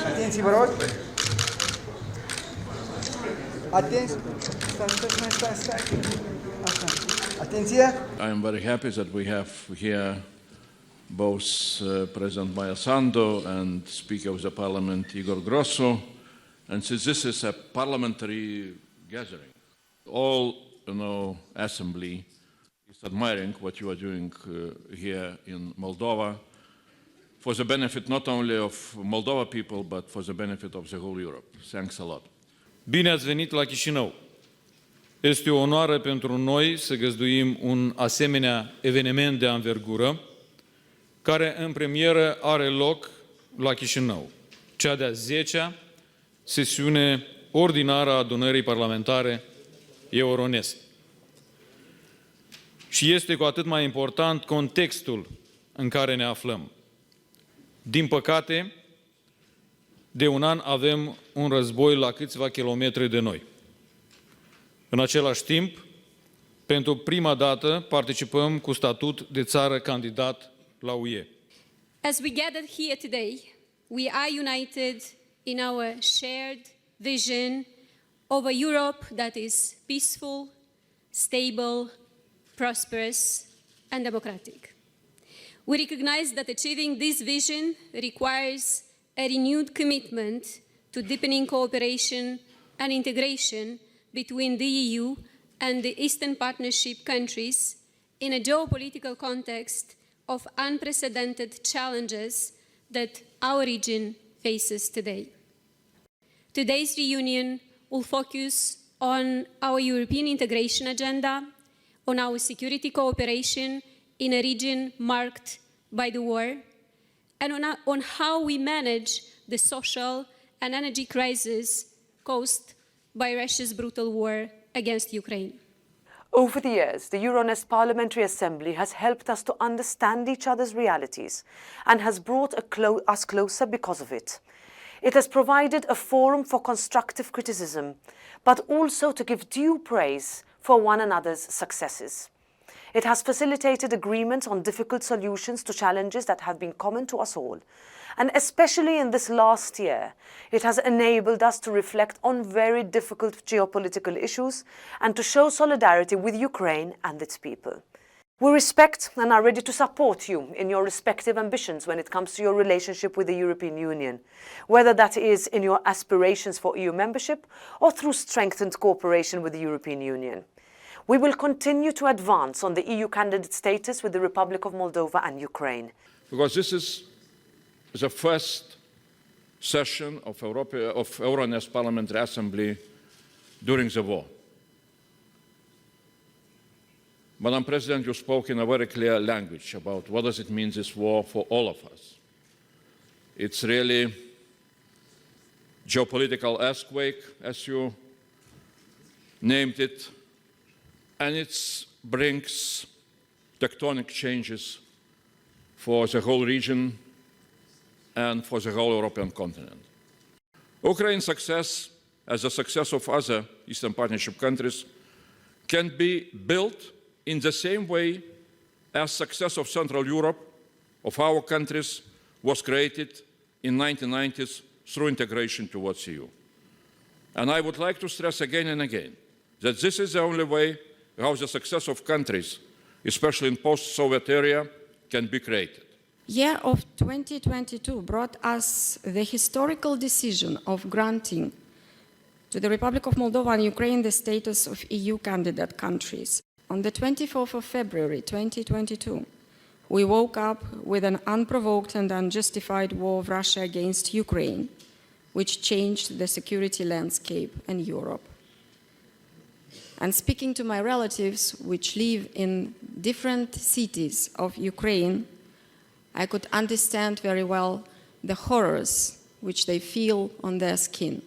Atenție, vă rog. Atenție. Atenție. I am very happy that we have here both President Maia Sandu and Speaker of the Parliament Igor Grosu. And since this is a parliamentary gathering, all assembly is admiring what you are doing here in Moldova for the benefit not only of Moldova people, but for the benefit of the whole Europe. Thanks a lot. Bine ați venit la Chișinău! Este o onoare pentru noi să găzduim un asemenea eveniment de anvergură, care în premieră are loc la Chișinău, cea de-a 10-a sesiune ordinară a adunării parlamentare Euronest. Și este cu atât mai important contextul în care ne aflăm. Din păcate, de un an avem un război la câțiva kilometri de noi. În același timp, pentru prima dată participăm cu statut de țară candidat la UE. As we gathered here today, we are united in our shared vision of a Europe that is peaceful, stable, prosperous, and democratic. We recognize that achieving this vision requires a renewed commitment to deepening cooperation and integration between the EU and the Eastern Partnership countries in a geopolitical context of unprecedented challenges that our region faces today. Today's reunion will focus on our European integration agenda, on our security cooperation in a region marked by the war, and on how we manage the social and energy crisis caused by Russia's brutal war against Ukraine. Over the years, the Euronest Parliamentary Assembly has helped us to understand each other's realities and has brought us closer because of it. It has provided a forum for constructive criticism, but also to give due praise for one another's successes. It has facilitated agreement on difficult solutions to challenges that have been common to us all. And especially in this last year, it has enabled us to reflect on very difficult geopolitical issues and to show solidarity with Ukraine and its people. We respect and are ready to support you in your respective ambitions when it comes to your relationship with the European Union, whether that is in your aspirations for EU membership or through strengthened cooperation with the European Union. We will continue to advance on the EU candidate status with the Republic of Moldova and Ukraine. Because this is the first session of Euronest Parliamentary Assembly during the war. Madam President, you spoke in a very clear language about what does it mean, this war, for all of us. It's really geopolitical earthquake, as you named it, and it brings tectonic changes for the whole region and for the whole European continent. Ukraine's success, as the success of other Eastern Partnership countries, can be built in the same way as success of Central Europe, of our countries, was created in the 1990s through integration towards the EU. And I would like to stress again and again that this is the only way how the success of countries, especially in post-Soviet area, can be created. Year of 2022 brought us the historical decision of granting to the Republic of Moldova and Ukraine the status of EU candidate countries. On the 24th of February 2022, we woke up with an unprovoked and unjustified war of Russia against Ukraine, which changed the security landscape in Europe. And speaking to my relatives, which live in different cities of Ukraine, I could understand very well the horrors which they feel on their skin.